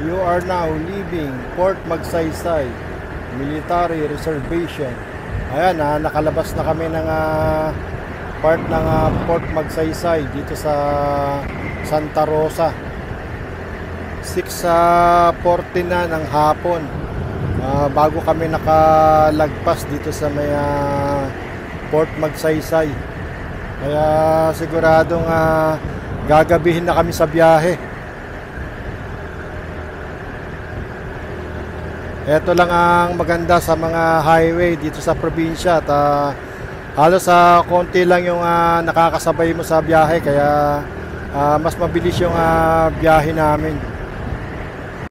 You are now leaving Port Magsaysay Military Reservation. Ayan, nakalabas na kami ng part ng Port Magsaysay dito sa Santa Rosa. 6:40 na ng hapon. Bago kami nakalagpas dito sa may Port Magsaysay. Kaya siguradong gagabihin na kami sa biyahe. Ito lang ang maganda sa mga highway dito sa probinsya at halos konti lang yung nakakasabay mo sa biyahe, kaya mas mabilis yung biyahe namin.